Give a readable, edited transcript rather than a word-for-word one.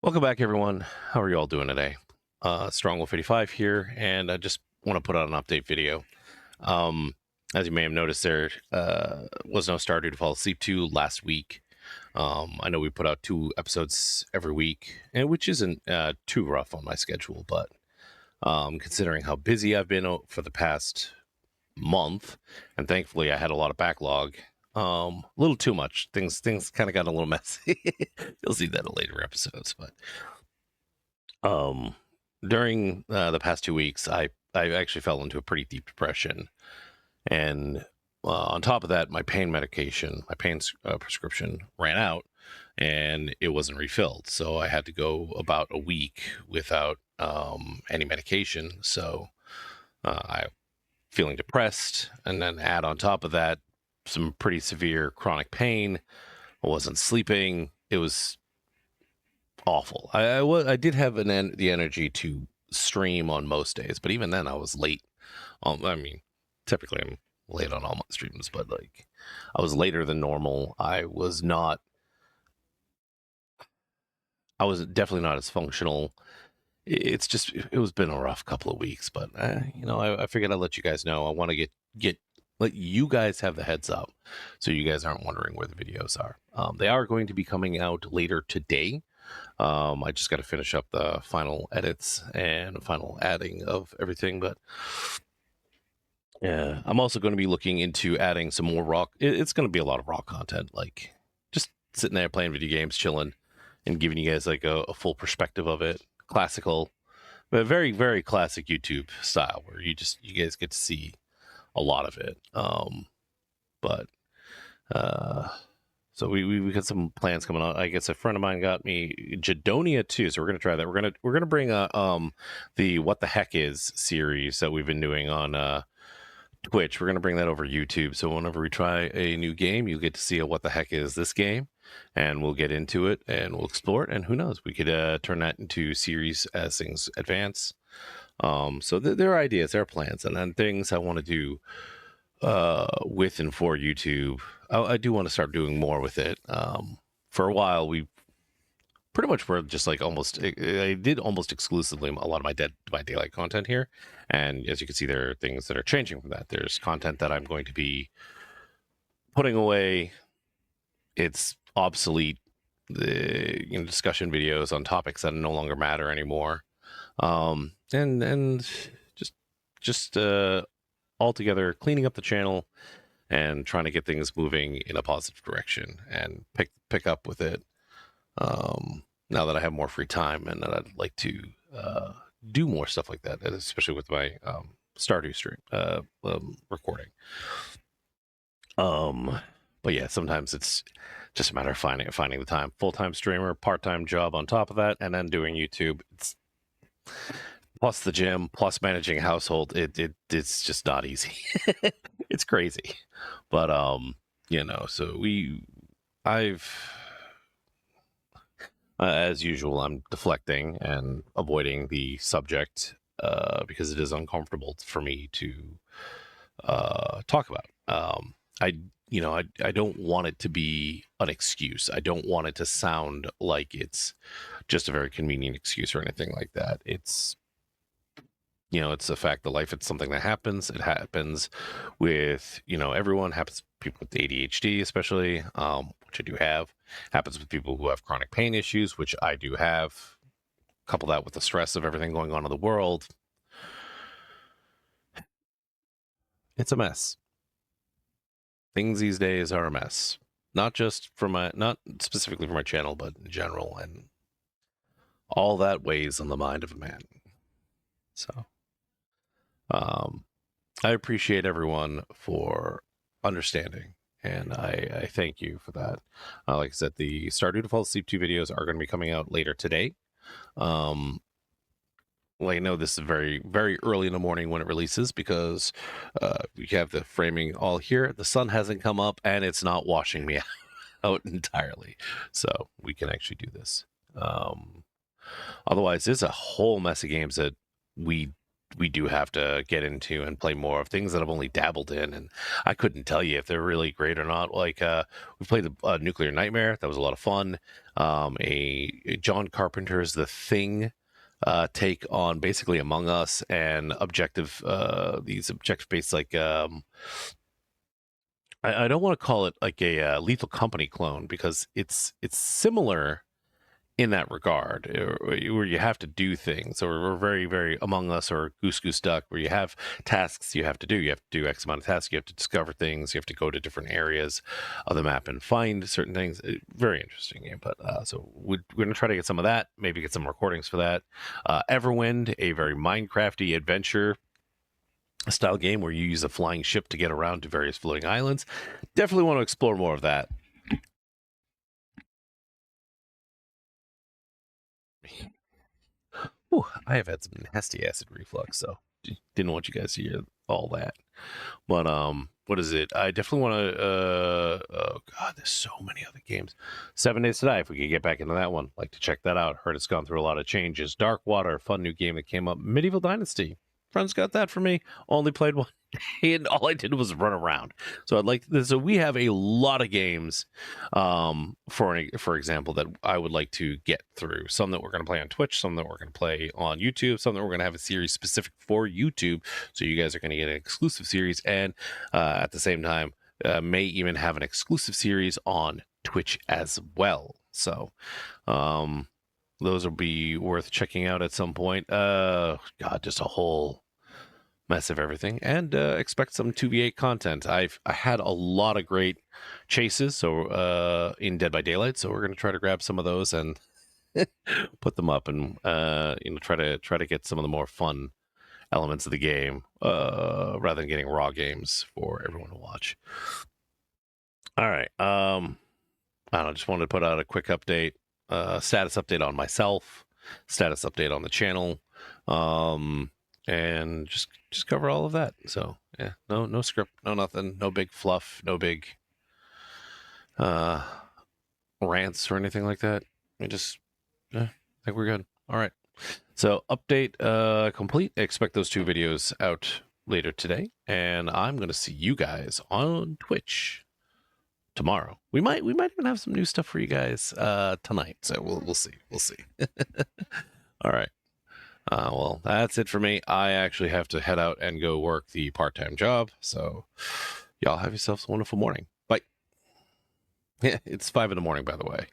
Welcome back, everyone. How are you all doing today? Strongwolf85 here, and I just want to put out an update video. As you may have noticed, there was no Stardew to fall asleep to last week. I know we put out 2 episodes every week, and which isn't too rough on my schedule, but considering how busy I've been for the past month, and thankfully I had a lot of backlog. A little too much. Things kind of got a little messy. You'll see that in later episodes, but during the past 2 weeks, I actually fell into a pretty deep depression, and on top of that, my pain medication, my pain prescription ran out, and it wasn't refilled, so I had to go about a week without any medication. So I feeling depressed, and then add on top of that some pretty severe chronic pain. I wasn't sleeping. It was awful. I did have the energy to stream on most days, but even then I was late. I mean, typically I'm late on all my streams, but like I was later than normal. I was definitely not as functional. It's just it was been a rough couple of weeks, but I figured I'd let you guys know. I want to get let you guys have the heads up, so you guys aren't wondering where the videos are. They are going to be coming out later today. I just got to finish up the final edits and final adding of everything, but yeah, I'm also going to be looking into adding some more raw. It's going to be a lot of raw content, like just sitting there playing video games, chilling, and giving you guys like a full perspective of it. Classical, but very, very classic YouTube style, where you guys get to see a lot of it. But so we got some plans coming on. I guess a friend of mine got me Jadonia too, so we're gonna try that. We're gonna bring the What the Heck Is series that we've been doing on Twitch. We're gonna bring that over YouTube. So whenever we try a new game, you get to see what the heck is this game, and we'll get into it and we'll explore it. And who knows, we could turn that into series as things advance. So there are ideas, there are plans, and then things I want to do with and for YouTube. I do want to start doing more with it. For a while, we pretty much were just like I did almost exclusively a lot of my daylight content here, and as you can see, there are things that are changing from that. There's content that I'm going to be putting away. It's obsolete. The discussion videos on topics that no longer matter anymore, and just altogether cleaning up the channel and trying to get things moving in a positive direction and pick up with it. Now that I have more free time, and that I'd like to do more stuff like that, especially with my Stardew stream recording. But yeah, sometimes it's just a matter of finding the time. Full-time streamer, part-time job on top of that, and then doing YouTube. It's plus the gym, plus managing a household. It's just not easy. It's crazy, but so I've as usual, I'm deflecting and avoiding the subject because it is uncomfortable for me to talk about. I don't want it to be an excuse. I don't want it to sound like it's just a very convenient excuse or anything like that. It's it's a fact of life. It's something that happens. It happens with everyone. Happens with people with ADHD, especially, which I do have. Happens with people who have chronic pain issues, which I do have. Couple that with the stress of everything going on in the world. It's a mess. Things these days are a mess. Not specifically for my channel, but in general, and all that weighs on the mind of a man. So, I appreciate everyone for understanding, and I thank you for that. Like I said, the Stardew to Fall Asleep 2 videos are going to be coming out later today. I know this is very, very early in the morning when it releases, because we have the framing all here. The sun hasn't come up, and it's not washing me out entirely, so we can actually do this. Otherwise, there's a whole mess of games that we we do have to get into and play more of things that I've only dabbled in, and I couldn't tell you if they're really great or not. Like we played the Nuclear Nightmare, that was a lot of fun. A John Carpenter's The Thing take on basically Among Us and objective these objective based like I don't want to call it like a Lethal Company clone because it's similar in that regard, where you have to do things, or we're very Among Us or Goose Goose Duck, where you have tasks you have to do. You have to do X amount of tasks. You have to discover things. You have to go to different areas of the map and find certain things. Very interesting game. But so we're going to try to get some of that. Maybe get some recordings for that. Everwind, a very Minecrafty adventure style game where you use a flying ship to get around to various floating islands. Definitely want to explore more of that. Whew, I have had some nasty acid reflux, so didn't want you guys to hear all that. But what is it? I definitely want to. Oh God, there's so many other games. 7 Days to Die. If we could get back into that one, like to check that out. Heard it's gone through a lot of changes. Dark Water, fun new game that came up. Medieval Dynasty. Friends got that for me. Only played one day, and all I did was run around. So I'd like. So we have a lot of games, for example, that I would like to get through. Some that we're going to play on Twitch, some that we're going to play on YouTube, some that we're going to have a series specific for YouTube. So you guys are going to get an exclusive series, and at the same time, may even have an exclusive series on Twitch as well. So, those will be worth checking out at some point. God, just a whole mess of everything, and expect some 2v8 content. I had a lot of great chases, so in Dead by Daylight. So we're going to try to grab some of those and put them up, and try to get some of the more fun elements of the game rather than getting raw games for everyone to watch. All right. I don't know, just wanted to put out a quick update, status update on myself, status update on the channel, and just cover all of that. So yeah, no script, no nothing, no big fluff, no big rants or anything like that. I think we're good. All right. So update complete. Expect those 2 videos out later today, and I'm going to see you guys on Twitch tomorrow. We might even have some new stuff for you guys tonight. So we'll see. We'll see. All right. Well, that's it for me. I actually have to head out and go work the part-time job. So y'all have yourselves a wonderful morning. Bye. Yeah, it's 5 in the morning, by the way.